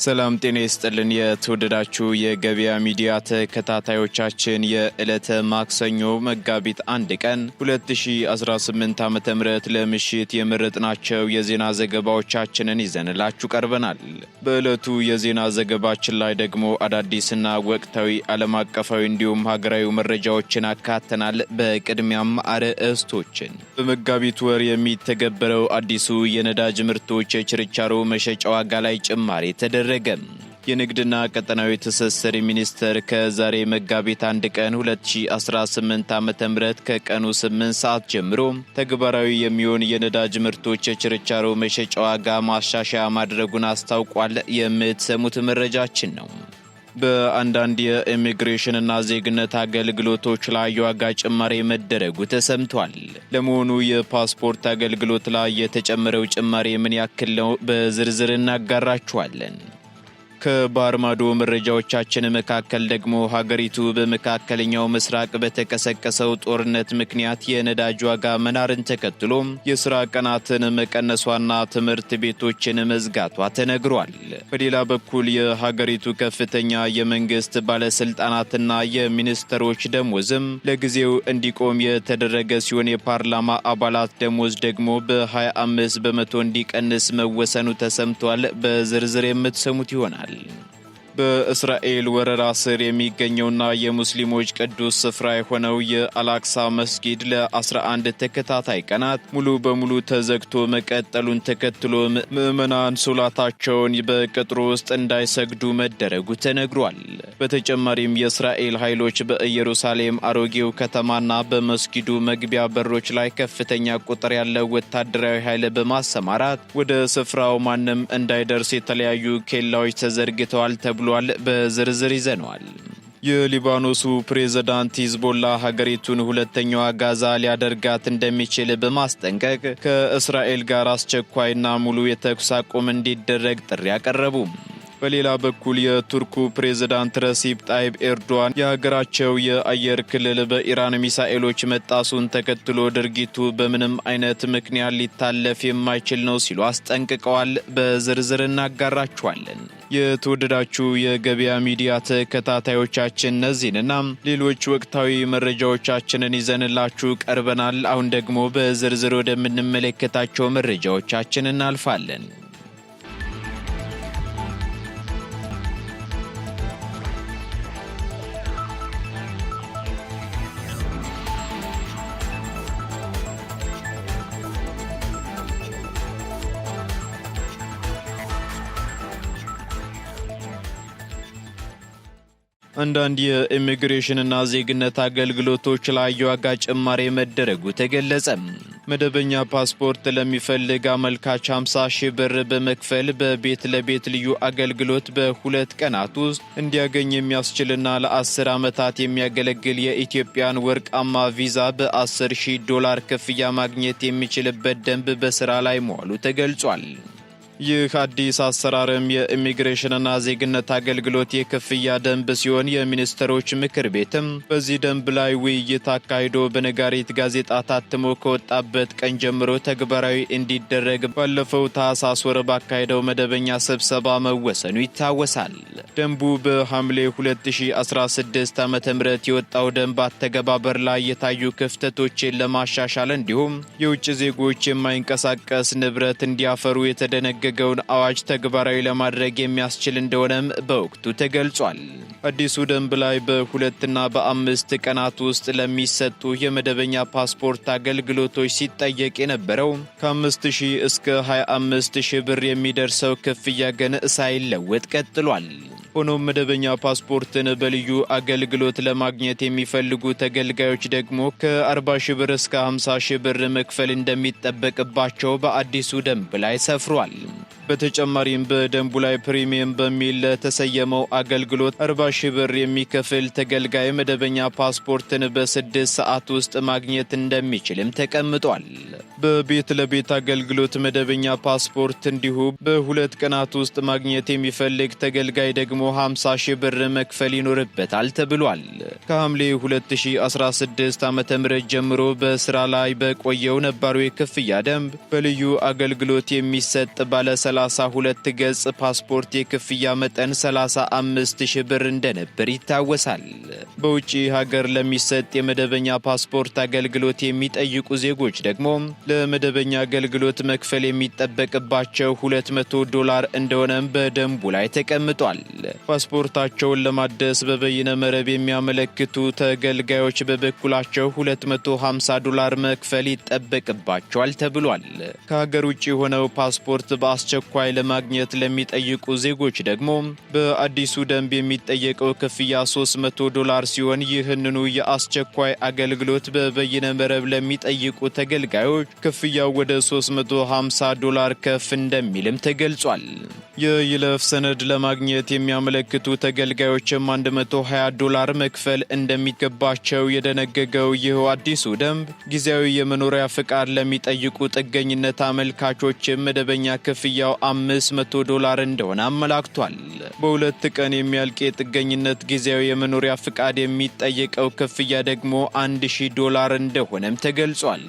ሰላም ጤና ይስጥልን የተወደዳችሁ የገበያ ሚዲያ ተከታታዮቻችን የዕለተ ማክሰኞ መጋቢት 1 ቀን 2018 ዓ.ም ለምሽት የመረጥናቸው የዜና ዘገባዎቻችንን ይዘንላችሁ ቀርበናል። በዕለቱ የዜና ዘገባችን ላይ ደግሞ አዳዲስና ወቅታዊ ዓለም አቀፋዊ እንዲሁም ሀገራዊ መረጃዎችን አካተናል። በቅድሚያም አርዕስቶችን በመጋቢት ወር የሚተገበረው አዲሱ የነዳጅ ምርቶች የችርቻሮ መሸጫ ዋጋ ላይ ጭማሪ ተደረገ። የንግድና ቀጠናዊ ትስስር ሚኒስቴር ከዛሬ መጋቢት 1 ቀን 2018 ዓ.ም ከቀኑ 8 ሰዓት ጀምሮ ተግባራዊ የሚሆን የነዳጅ ምርቶች የችርቻሮ መሸጫ ዋጋ ማሻሻያ ማድረጉን አስታውቋል። የምትሰሙት መረጃችን ነው። በአንዳንድ የኢሚግሬሽንና ዜግነት አገልግሎቶች ላይ የዋጋ ጭማሪ መደረጉ ተሰምቷል። ለመሆኑ የፓስፖርት አገልግሎት ላይ የተጨመረው ጭማሪ ምን ያክል ነው? በዝርዝር እናጋራችኋለን። ከባህር ማዶ መረጃዎቻችን መካከል ደግሞ ሀገሪቱ በመካከለኛው ምስራቅ በተቀሰቀሰው ጦርነት ምክንያት የነዳጅ ዋጋ መናርን ተከትሎ የሥራ ቀናትን መቀነሷና ትምህርት ቤቶችን መዝጋቷ ተነግሯል። በሌላ በኩል የሀገሪቱ ከፍተኛ የመንግስት ባለስልጣናትና የሚኒስትሮች ደሞዝም ለጊዜው እንዲቆም የተደረገ ሲሆን የፓርላማ አባላት ደሞዝ ደግሞ በ25 በመቶ እንዲቀንስ መወሰኑ ተሰምቷል። በዝርዝር የምትሰሙት ይሆናል። በእስራኤል ወረራ ስር የሚገኘውና የሙስሊሞች ቅዱስ ስፍራ የሆነው የአላክሳ መስጊድ ለ11 ተከታታይ ቀናት ሙሉ በሙሉ ተዘግቶ መቀጠሉን ተከትሎ ምዕመናን ሶላታቸውን በቅጥሩ ውስጥ እንዳይሰግዱ መደረጉ ተነግሯል። በተጨማሪም የእስራኤል ኃይሎች በኢየሩሳሌም አሮጌው ከተማና በመስጊዱ መግቢያ በሮች ላይ ከፍተኛ ቁጥር ያለው ወታደራዊ ኃይል በማሰማራት ወደ ስፍራው ማንም እንዳይደርስ የተለያዩ ኬላዎች ተዘርግተዋል ተብሏል። በዝርዝር ይዘነዋል። የሊባኖሱ ፕሬዝዳንት ሂዝቦላ ሀገሪቱን ሁለተኛዋ ጋዛ ሊያደርጋት እንደሚችል በማስጠንቀቅ ከእስራኤል ጋር አስቸኳይና ሙሉ የተኩስ አቁም እንዲደረግ ጥሪ አቀረቡ። በሌላ በኩል የቱርኩ ፕሬዝዳንት ረሲፕ ጣይብ ኤርዶዋን የሀገራቸው የአየር ክልል በኢራን ሚሳኤሎች መጣሱን ተከትሎ ድርጊቱ በምንም አይነት ምክንያት ሊታለፍ የማይችል ነው ሲሉ አስጠንቅቀዋል። በዝርዝር እናጋራችኋለን። የተወደዳችሁ የገበያ ሚዲያ ተከታታዮቻችን እነዚህንና ሌሎች ወቅታዊ መረጃዎቻችንን ይዘንላችሁ ቀርበናል። አሁን ደግሞ በዝርዝር ወደምንመለከታቸው መረጃዎቻችን እናልፋለን። አንዳንድ የኢሚግሬሽንና ዜግነት አገልግሎቶች ላይ የዋጋ ጭማሪ መደረጉ ተገለጸ። መደበኛ ፓስፖርት ለሚፈልግ አመልካች 50 ሺህ ብር በመክፈል በቤት ለቤት ልዩ አገልግሎት በ2 ቀናት ውስጥ እንዲያገኝ የሚያስችልና ለ10 ዓመታት የሚያገለግል የኢትዮጵያን ወርቃማ ቪዛ $10,000 ክፍያ ማግኘት የሚችልበት ደንብ በስራ ላይ መዋሉ ተገልጿል። ይህ አዲስ አሰራርም የኢሚግሬሽንና ዜግነት አገልግሎት የክፍያ ደንብ ሲሆን የሚኒስትሮች ምክር ቤትም በዚህ ደንብ ላይ ውይይት አካሂዶ በነጋሪት ጋዜጣ ታትሞ ከወጣበት ቀን ጀምሮ ተግባራዊ እንዲደረግ ባለፈው ታህሳስ ወር ባካሄደው መደበኛ ስብሰባ መወሰኑ ይታወሳል። ደንቡ በሐምሌ 2016 ዓ.ም የወጣው ደንብ አተገባበር ላይ የታዩ ክፍተቶችን ለማሻሻል እንዲሁም የውጭ ዜጎች የማይንቀሳቀስ ንብረት እንዲያፈሩ የተደነገገውን አዋጅ ተግባራዊ ለማድረግ የሚያስችል እንደሆነም በወቅቱ ተገልጿል። አዲሱ ደንብ ላይ በ2 እና በ5 ቀናት ውስጥ ለሚሰጡ የመደበኛ ፓስፖርት አገልግሎቶች ሲጠየቅ የነበረው ከ5,000 እስከ 25,000 ብር የሚደርሰው ክፍያ ግን ሳይለወጥ ቀጥሏል። ሆኖም መደበኛ ፓስፖርትን በልዩ አገልግሎት ለማግኘት የሚፈልጉ ተገልጋዮች ደግሞ ከ40,000 ብር እስከ 50,000 ብር መክፈል እንደሚጠበቅባቸው በአዲሱ ደንብ ላይ ሰፍሯል። በተጨማሪም በደንቡ ላይ ፕሪሚየም በሚል ለተሰየመው አገልግሎት 40,000 ብር የሚከፍል ተገልጋይ መደበኛ ፓስፖርትን በ6 ሰዓት ውስጥ ማግኘት እንደሚችልም ተቀምጧል። በቤት ለቤት አገልግሎት መደበኛ ፓስፖርት እንዲሁ በ2 ቀናት ውስጥ ማግኘት የሚፈልግ ተገልጋይ ደግሞ 50,000 ብር መክፈል ይኖርበታል ተብሏል። ከሐምሌ 2016 ዓ.ም ጀምሮ በስራ ላይ በቆየው ነባሩ የክፍያ ደንብ በልዩ አገልግሎት የሚሰጥ ባለ 32 ገጽ ፓስፖርት የክፍያ መጠን 35,000 ብር እንደነበር ይታወሳል። በውጪ ሀገር ለሚሰጥ የመደበኛ ፓስፖርት አገልግሎት የሚጠይቁ ዜጎች ደግሞ ለመደበኛ አገልግሎት መክፈል የሚጠበቅባቸው $200 እንደሆነም በደንቡ ላይ ተቀምጧል። ፓስፖርታቸውን ለማደስ በበይነ መረብ የሚያመለክቱ ተገልጋዮች በበኩላቸው $250 መክፈል ይጠበቅባቸዋል ተብሏል። ከሀገር ውጪ ሆነው ፓስፖርት በአስቸኳይ ለማግኘት ለሚጠይቁ ዜጎች ደግሞ በአዲሱ ደንብ የሚጠየቀው ክፍያ $300 ሲሆን ይህንኑ የአስቸኳይ አገልግሎት በበይነ መረብ ለሚጠይቁ ተገልጋዮች ክፍያው ወደ $350 ከፍ እንደሚልም ተገልጿል። የይለፍ ሰነድ ለማግኘት የሚያመለክቱ ተገልጋዮችም $120 መክፈል እንደሚገባቸው የደነገገው ይህ አዲሱ ደንብ ጊዜያዊ የመኖሪያ ፍቃድ ለሚጠይቁ ጥገኝነት አመልካቾችም መደበኛ ክፍያው $500 እንደሆነ አመላክቷል። በሁለት ቀን የሚያልቅ የጥገኝነት ጊዜያዊ የመኖሪያ ፍቃድ የሚጠየቀው ክፍያ ደግሞ $1,000 እንደሆነም ተገልጿል።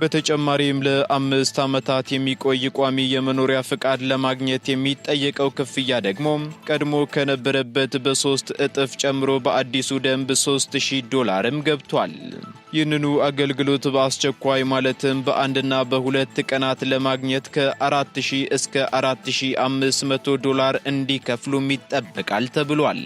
በተጨማሪም ለ5 ዓመታት የሚቆይ ቋሚ የመኖሪያ ፍቃድ ለማግኘት የሚጠየቀው ክፍያ ደግሞ ቀድሞ ከነበረበት በ3 እጥፍ ጨምሮ በአዲሱ ደንብ $3,000ም ገብቷል። ይህንኑ አገልግሎት በአስቸኳይ ማለትም በአንድና በሁለት ቀናት ለማግኘት ከ4,000 እስከ $4,500 እንዲከፍሉም ይጠበቃል ተብሏል።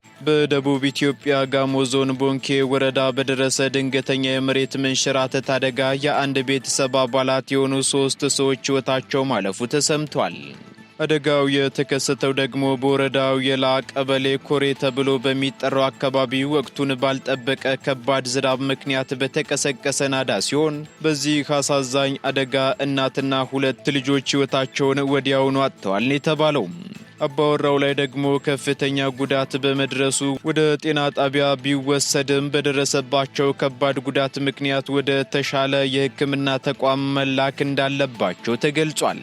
በደቡብ ኢትዮጵያ ጋሞ ዞን ቦንኬ ወረዳ በደረሰ ድንገተኛ የመሬት መንሸራተት አደጋ የአንድ ቤተሰብ አባላት የሆኑ 3 ሰዎች ሕይወታቸው ማለፉ ተሰምቷል። አደጋው የተከሰተው ደግሞ በወረዳው የላ ቀበሌ ኮሬ ተብሎ በሚጠራው አካባቢ ወቅቱን ባልጠበቀ ከባድ ዝናብ ምክንያት በተቀሰቀሰ ናዳ ሲሆን በዚህ አሳዛኝ አደጋ እናትና 2 ልጆች ሕይወታቸውን ወዲያውኑ አጥተዋል የተባለው። አባወራው ላይ ደግሞ ከፍተኛ ጉዳት በመድረሱ ወደ ጤና ጣቢያ ቢወሰድም በደረሰባቸው ከባድ ጉዳት ምክንያት ወደ ተሻለ የሕክምና ተቋም መላክ እንዳለባቸው ተገልጿል።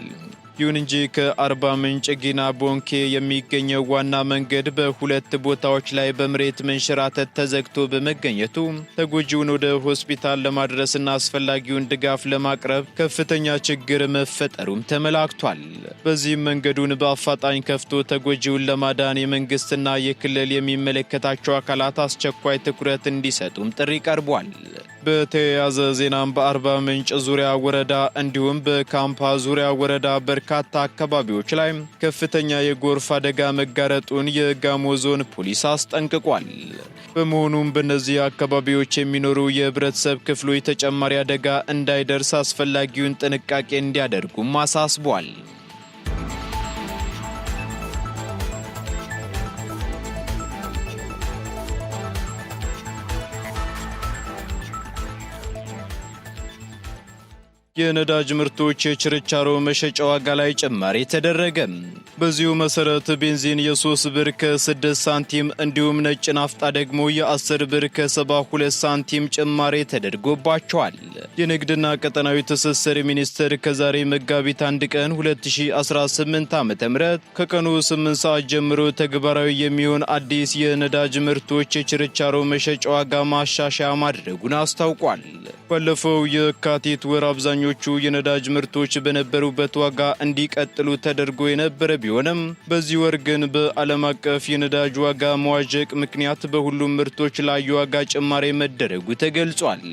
ይሁን እንጂ ከአርባ ምንጭ ጊና ቦንኬ የሚገኘው ዋና መንገድ በ2 ቦታዎች ላይ በመሬት መንሸራተት ተዘግቶ በመገኘቱ ተጎጂውን ወደ ሆስፒታል ለማድረስና አስፈላጊውን ድጋፍ ለማቅረብ ከፍተኛ ችግር መፈጠሩም ተመላክቷል። በዚህም መንገዱን በአፋጣኝ ከፍቶ ተጎጂውን ለማዳን የመንግስትና የክልል የሚመለከታቸው አካላት አስቸኳይ ትኩረት እንዲሰጡም ጥሪ ቀርቧል። በተያያዘ ዜናም በአርባ ምንጭ ዙሪያ ወረዳ እንዲሁም በካምፓ ዙሪያ ወረዳ በርካታ አካባቢዎች ላይ ከፍተኛ የጎርፍ አደጋ መጋረጡን የጋሞ ዞን ፖሊስ አስጠንቅቋል። በመሆኑም በእነዚህ አካባቢዎች የሚኖሩ የህብረተሰብ ክፍሎች ተጨማሪ አደጋ እንዳይደርስ አስፈላጊውን ጥንቃቄ እንዲያደርጉም አሳስቧል። የነዳጅ ምርቶች የችርቻሮ መሸጫ ዋጋ ላይ ጭማሪ ተደረገ። በዚሁ መሰረት ቤንዚን የ3 ብር ከ6 ሳንቲም እንዲሁም ነጭ ናፍጣ ደግሞ የ10 ብር ከ72 ሳንቲም ጭማሪ ተደርጎባቸዋል። የንግድና ቀጠናዊ ትስስር ሚኒስቴር ከዛሬ መጋቢት 1 ቀን 2018 ዓ.ም ከቀኑ 8 ሰዓት ጀምሮ ተግባራዊ የሚሆን አዲስ የነዳጅ ምርቶች የችርቻሮ መሸጫ ዋጋ ማሻሻያ ማድረጉን አስታውቋል። ባለፈው የካቲት ወር አብዛኞቹ የነዳጅ ምርቶች በነበሩበት ዋጋ እንዲቀጥሉ ተደርጎ የነበረ ቢሆንም በዚህ ወር ግን በዓለም አቀፍ የነዳጅ ዋጋ መዋዠቅ ምክንያት በሁሉም ምርቶች ላይ የዋጋ ጭማሪ መደረጉ ተገልጿል።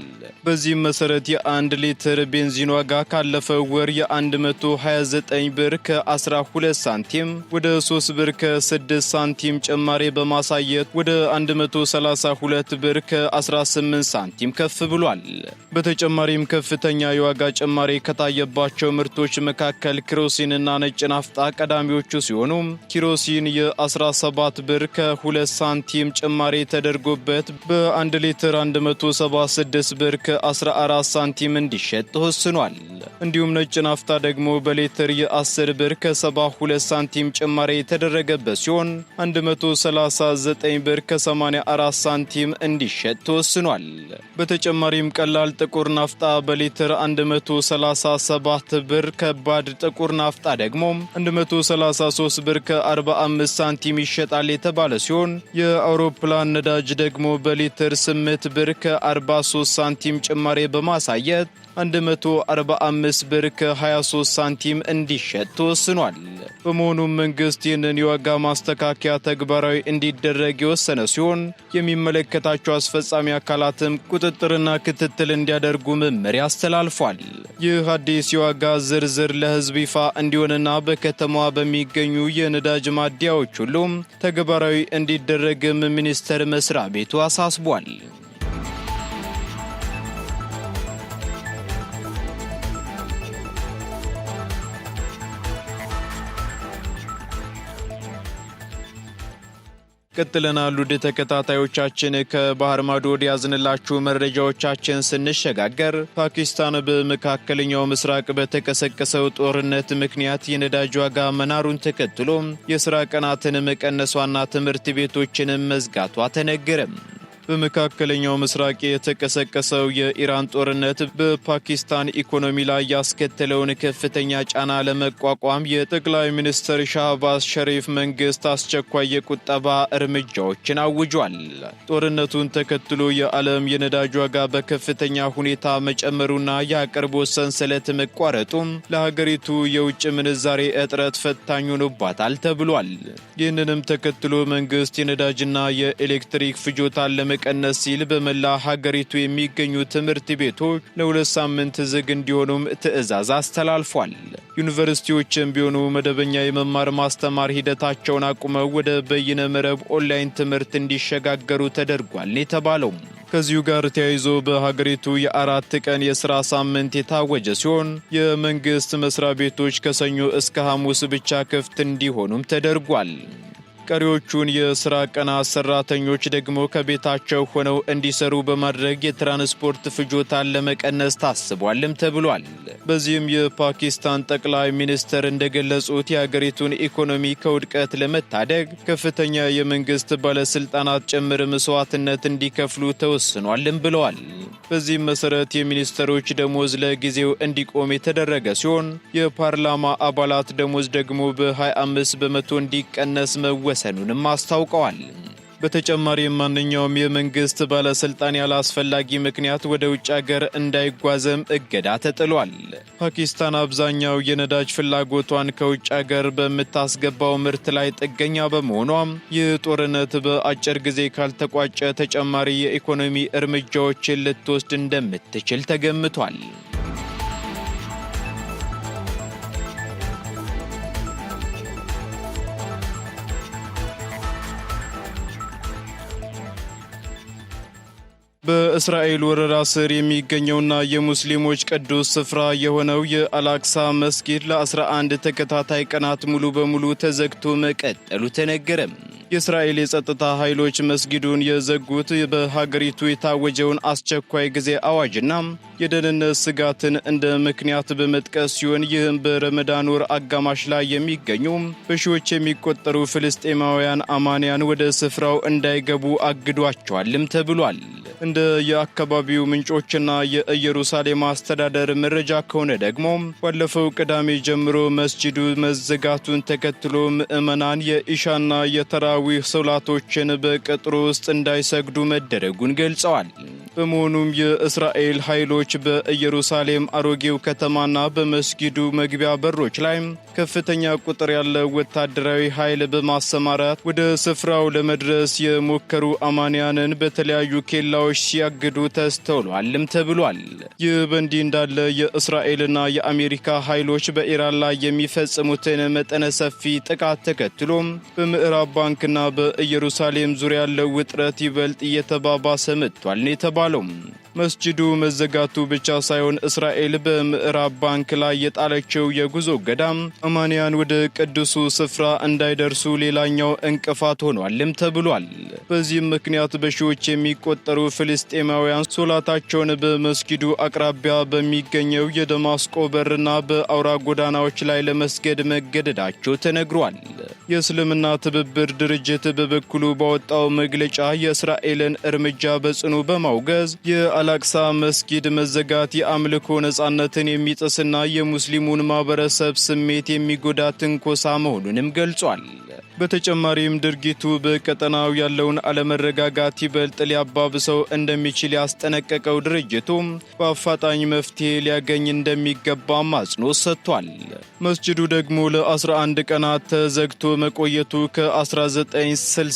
በዚህም መሰረት የ1 ሊትር ቤንዚን ዋጋ ካለፈው ወር የ129 ብር ከ12 ሳንቲም ወደ 3 ብር ከ6 ሳንቲም ጭማሪ በማሳየት ወደ 132 ብር ከ18 ሳንቲም ከፍ ብሏል። በተጨማሪም ከፍተኛ የዋጋ ጭማሪ ከታየባቸው ምርቶች መካከል ኪሮሲንና ነጭ ናፍጣ ቀዳሚዎቹ ሲሆኑ ኪሮሲን የ17 ብር ከ2 ሳንቲም ጭማሪ ተደርጎበት በ1 ሊትር 176 ብር ከ14 ሳንቲም እንዲሸጥ ተወስኗል። እንዲሁም ነጭ ናፍጣ ደግሞ በሊትር የ10 ብር ከ72 ሳንቲም ጭማሪ የተደረገበት ሲሆን 139 ብር ከ84 ሳንቲም እንዲሸጥ ተወስኗል። በተጨማሪም ቀላል ጥቁር ናፍጣ በሊትር 137 ብር፣ ከባድ ጥቁር ናፍጣ ደግሞ 133 ብር ከ45 ሳንቲም ይሸጣል የተባለ ሲሆን የአውሮፕላን ነዳጅ ደግሞ በሊትር 8 ብር ከ43 ሳንቲም ጭማሪ በማሳየት 145 ብር ከ23 ሳንቲም እንዲሸጥ ተወስኗል። በመሆኑም መንግስት ይህንን የዋጋ ማስተካከያ ተግባራዊ እንዲደረግ የወሰነ ሲሆን የሚመለከታቸው አስፈጻሚ አካላትም ቁጥጥርና ክትትል እንዲያደርጉ መመሪያ አስተላልፏል። ይህ አዲስ የዋጋ ዝርዝር ለሕዝብ ይፋ እንዲሆንና በከተማዋ በሚገኙ የነዳጅ ማደያዎች ሁሉም ተግባራዊ እንዲደረግም ሚኒስቴር መስሪያ ቤቱ አሳስቧል። ቀጥለናል። ውድ ተከታታዮቻችን ከባህር ማዶ ወደ ያዝንላችሁ መረጃዎቻችን ስንሸጋገር ፓኪስታን በመካከለኛው ምስራቅ በተቀሰቀሰው ጦርነት ምክንያት የነዳጅ ዋጋ መናሩን ተከትሎ የሥራ ቀናትን መቀነሷና ትምህርት ቤቶችን መዝጋቷ ተነገረ። በመካከለኛው ምስራቅ የተቀሰቀሰው የኢራን ጦርነት በፓኪስታን ኢኮኖሚ ላይ ያስከተለውን ከፍተኛ ጫና ለመቋቋም የጠቅላይ ሚኒስትር ሻህባዝ ሸሪፍ መንግስት አስቸኳይ የቁጠባ እርምጃዎችን አውጇል። ጦርነቱን ተከትሎ የዓለም የነዳጅ ዋጋ በከፍተኛ ሁኔታ መጨመሩና የአቅርቦት ሰንሰለት መቋረጡም ለሀገሪቱ የውጭ ምንዛሬ እጥረት ፈታኝ ሆኖባታል ተብሏል። ይህንንም ተከትሎ መንግስት የነዳጅና የኤሌክትሪክ ፍጆታን ቀነስ ሲል በመላ ሀገሪቱ የሚገኙ ትምህርት ቤቶች ለ2 ሳምንት ዝግ እንዲሆኑም ትዕዛዝ አስተላልፏል። ዩኒቨርሲቲዎችም ቢሆኑ መደበኛ የመማር ማስተማር ሂደታቸውን አቁመው ወደ በይነ መረብ ኦንላይን ትምህርት እንዲሸጋገሩ ተደርጓል የተባለው። ከዚሁ ጋር ተያይዞ በሀገሪቱ የ4 ቀን የሥራ ሳምንት የታወጀ ሲሆን የመንግስት መስሪያ ቤቶች ከሰኞ እስከ ሐሙስ ብቻ ክፍት እንዲሆኑም ተደርጓል። ቀሪዎቹን የሥራ ቀናት ሰራተኞች ደግሞ ከቤታቸው ሆነው እንዲሰሩ በማድረግ የትራንስፖርት ፍጆታን ለመቀነስ ታስቧልም ተብሏል። በዚህም የፓኪስታን ጠቅላይ ሚኒስትር እንደገለጹት የሀገሪቱን ኢኮኖሚ ከውድቀት ለመታደግ ከፍተኛ የመንግስት ባለስልጣናት ጭምር መስዋዕትነት እንዲከፍሉ ተወስኗልም ብለዋል። በዚህም መሰረት የሚኒስትሮች ደሞዝ ለጊዜው እንዲቆም የተደረገ ሲሆን የፓርላማ አባላት ደሞዝ ደግሞ በ25 በመቶ እንዲቀነስ መወሰኑንም አስታውቀዋል። በተጨማሪም ማንኛውም የመንግስት ባለስልጣን ያለ አስፈላጊ ምክንያት ወደ ውጭ ሀገር እንዳይጓዘም እገዳ ተጥሏል። ፓኪስታን አብዛኛው የነዳጅ ፍላጎቷን ከውጭ ሀገር በምታስገባው ምርት ላይ ጥገኛ በመሆኗም ይህ ጦርነት በአጭር ጊዜ ካልተቋጨ ተጨማሪ የኢኮኖሚ እርምጃዎችን ልትወስድ እንደምትችል ተገምቷል። በእስራኤል ወረራ ስር የሚገኘውና የሙስሊሞች ቅዱስ ስፍራ የሆነው የአላክሳ መስጊድ ለ11 ተከታታይ ቀናት ሙሉ በሙሉ ተዘግቶ መቀጠሉ ተነገረ። የእስራኤል የጸጥታ ኃይሎች መስጊዱን የዘጉት በሀገሪቱ የታወጀውን አስቸኳይ ጊዜ አዋጅና የደህንነት ስጋትን እንደ ምክንያት በመጥቀስ ሲሆን ይህም በረመዳን ወር አጋማሽ ላይ የሚገኙ በሺዎች የሚቆጠሩ ፍልስጤማውያን አማንያን ወደ ስፍራው እንዳይገቡ አግዷቸዋልም ተብሏል። እንደ የአካባቢው ምንጮችና የኢየሩሳሌም አስተዳደር መረጃ ከሆነ ደግሞ ባለፈው ቅዳሜ ጀምሮ መስጂዱ መዘጋቱን ተከትሎ ምዕመናን የኢሻና የተራዊህ ሶላቶችን በቅጥሩ ውስጥ እንዳይሰግዱ መደረጉን ገልጸዋል። በመሆኑም የእስራኤል ኃይሎች በኢየሩሳሌም አሮጌው ከተማና በመስጊዱ መግቢያ በሮች ላይ ከፍተኛ ቁጥር ያለው ወታደራዊ ኃይል በማሰማራት ወደ ስፍራው ለመድረስ የሞከሩ አማንያንን በተለያዩ ኬላዎች ሲያግዱ ተስተውሏልም ተብሏል። ይህ በእንዲህ እንዳለ የእስራኤልና የአሜሪካ ኃይሎች በኢራን ላይ የሚፈጽሙትን መጠነ ሰፊ ጥቃት ተከትሎ በምዕራብ ባንክና በኢየሩሳሌም ዙሪያ ያለው ውጥረት ይበልጥ እየተባባሰ መጥቷል ነው የተባለው። መስጂዱ መዘጋቱ ብቻ ሳይሆን እስራኤል በምዕራብ ባንክ ላይ የጣለችው የጉዞ እገዳም አማንያን ወደ ቅዱሱ ስፍራ እንዳይደርሱ ሌላኛው እንቅፋት ሆኗልም ተብሏል። በዚህም ምክንያት በሺዎች የሚቆጠሩ ፍልስጤማውያን ሶላታቸውን በመስጊዱ አቅራቢያ በሚገኘው የደማስቆ በርና በአውራ ጎዳናዎች ላይ ለመስገድ መገደዳቸው ተነግሯል። የእስልምና ትብብር ድርጅት በበኩሉ ባወጣው መግለጫ የእስራኤልን እርምጃ በጽኑ በማውገዝ የአላቅሳ መስጊድ መዘጋት የአምልኮ ነጻነትን የሚጥስና የሙስሊሙን ማህበረሰብ ስሜት የሚጎዳ ትንኮሳ መሆኑንም ገልጿል። በተጨማሪም ድርጊቱ በቀጠናው ያለውን አለመረጋጋት ይበልጥ ሊያባብሰው እንደሚችል ያስጠነቀቀው ድርጅቱ በአፋጣኝ መፍትሄ ሊያገኝ እንደሚገባም አጽንኦት ሰጥቷል። መስጂዱ ደግሞ ለ11 ቀናት ተዘግቶ መቆየቱ ከ1967ቱ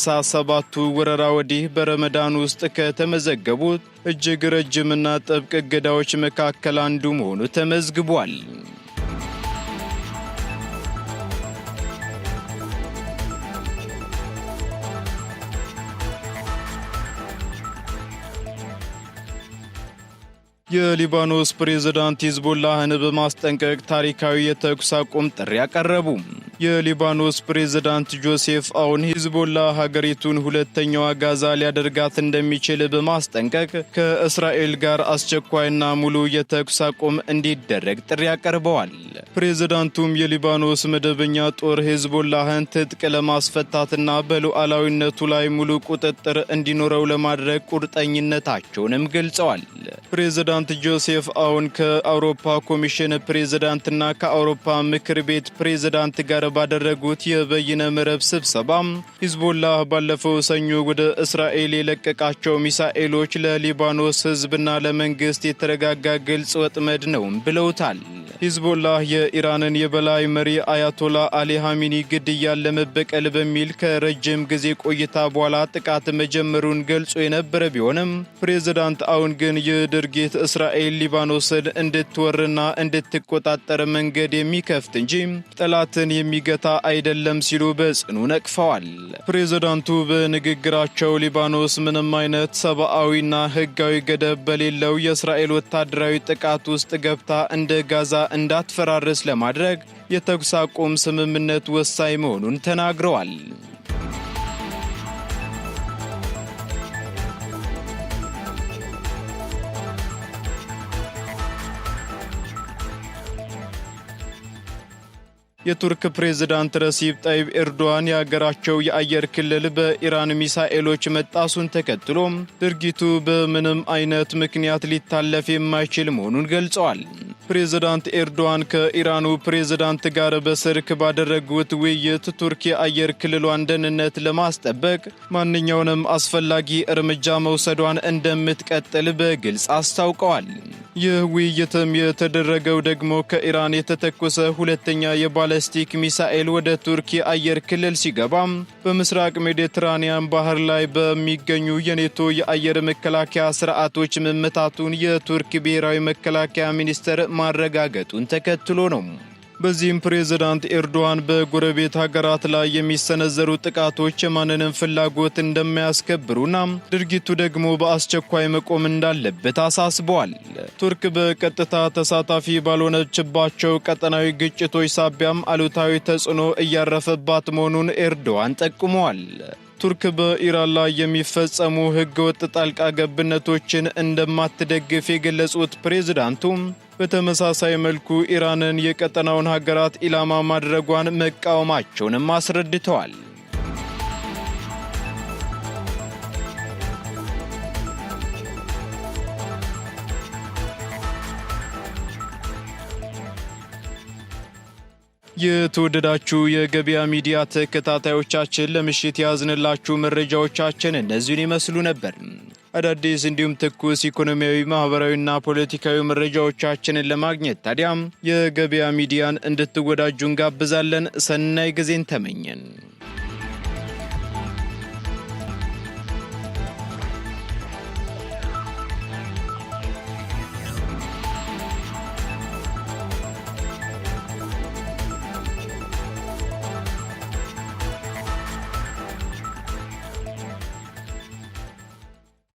ወረራ ወዲህ በረመዳን ውስጥ ከተመዘገቡት እጅግ ረጅምና ጥብቅ እገዳዎች መካከል አንዱ መሆኑ ተመዝግቧል። የሊባኖስ ፕሬዝዳንት ሂዝቦላህን በማስጠንቀቅ ታሪካዊ የተኩስ አቁም ጥሪ አቀረቡ። የሊባኖስ ፕሬዝዳንት ጆሴፍ አውን ሂዝቦላ ሀገሪቱን ሁለተኛዋ ጋዛ ሊያደርጋት እንደሚችል በማስጠንቀቅ ከእስራኤል ጋር አስቸኳይና ሙሉ የተኩስ አቁም እንዲደረግ ጥሪ አቀርበዋል። ፕሬዝዳንቱም የሊባኖስ መደበኛ ጦር ሂዝቦላህን ትጥቅ ለማስፈታትና በሉዓላዊነቱ ላይ ሙሉ ቁጥጥር እንዲኖረው ለማድረግ ቁርጠኝነታቸውንም ገልጸዋል። ፕሬዝዳንት ጆሴፍ አውን ከአውሮፓ ኮሚሽን ፕሬዝዳንትና ከአውሮፓ ምክር ቤት ፕሬዝዳንት ጋር ባደረጉት የበይነ መረብ ስብሰባ ሂዝቦላህ ባለፈው ሰኞ ወደ እስራኤል የለቀቃቸው ሚሳኤሎች ለሊባኖስ ሕዝብና ለመንግስት የተረጋጋ ግልጽ ወጥመድ ነው ብለውታል። ሂዝቦላህ የኢራንን የበላይ መሪ አያቶላ አሊ ሐሚኒ ግድያን ለመበቀል በሚል ከረጅም ጊዜ ቆይታ በኋላ ጥቃት መጀመሩን ገልጾ የነበረ ቢሆንም ፕሬዝዳንት አውን ግን ይህ ድርጊት እስራኤል ሊባኖስን እንድትወርና እንድትቆጣጠር መንገድ የሚከፍት እንጂ ጠላትን የሚገታ አይደለም ሲሉ በጽኑ ነቅፈዋል። ፕሬዝዳንቱ በንግግራቸው ሊባኖስ ምንም አይነት ሰብአዊና ሕጋዊ ገደብ በሌለው የእስራኤል ወታደራዊ ጥቃት ውስጥ ገብታ እንደ ጋዛ እንዳትፈራርስ ለማድረግ የተኩስ አቁም ስምምነት ወሳኝ መሆኑን ተናግረዋል። የቱርክ ፕሬዝዳንት ረሲብ ጣይብ ኤርዶዋን የሀገራቸው የአየር ክልል በኢራን ሚሳኤሎች መጣሱን ተከትሎ ድርጊቱ በምንም አይነት ምክንያት ሊታለፍ የማይችል መሆኑን ገልጸዋል። ፕሬዝዳንት ኤርዶዋን ከኢራኑ ፕሬዝዳንት ጋር በስልክ ባደረጉት ውይይት ቱርክ የአየር ክልሏን ደህንነት ለማስጠበቅ ማንኛውንም አስፈላጊ እርምጃ መውሰዷን እንደምትቀጥል በግልጽ አስታውቀዋል። ይህ ውይይትም የተደረገው ደግሞ ከኢራን የተተኮሰ ሁለተኛ የባለስቲክ ሚሳኤል ወደ ቱርክ የአየር ክልል ሲገባም በምስራቅ ሜዲትራኒያን ባህር ላይ በሚገኙ የኔቶ የአየር መከላከያ ስርዓቶች መመታቱን የቱርክ ብሔራዊ መከላከያ ሚኒስቴር ማረጋገጡን ተከትሎ ነው። በዚህም ፕሬዝዳንት ኤርዶዋን በጎረቤት ሀገራት ላይ የሚሰነዘሩ ጥቃቶች የማንንም ፍላጎት እንደማያስከብሩና ድርጊቱ ደግሞ በአስቸኳይ መቆም እንዳለበት አሳስበዋል። ቱርክ በቀጥታ ተሳታፊ ባልሆነችባቸው ቀጠናዊ ግጭቶች ሳቢያም አሉታዊ ተጽዕኖ እያረፈባት መሆኑን ኤርዶዋን ጠቁመዋል። ቱርክ በኢራን ላይ የሚፈጸሙ ህገወጥ ጣልቃ ገብነቶችን እንደማትደግፍ የገለጹት ፕሬዝዳንቱ በተመሳሳይ መልኩ ኢራንን የቀጠናውን ሀገራት ኢላማ ማድረጓን መቃወማቸውንም አስረድተዋል። የተወደዳችሁ የገበያ ሚዲያ ተከታታዮቻችን ለምሽት ያዝንላችሁ መረጃዎቻችን እነዚህን ይመስሉ ነበር። አዳዲስ እንዲሁም ትኩስ ኢኮኖሚያዊ፣ ማህበራዊና ፖለቲካዊ መረጃዎቻችንን ለማግኘት ታዲያም የገበያ ሚዲያን እንድትወዳጁ እንጋብዛለን። ሰናይ ጊዜን ተመኘን።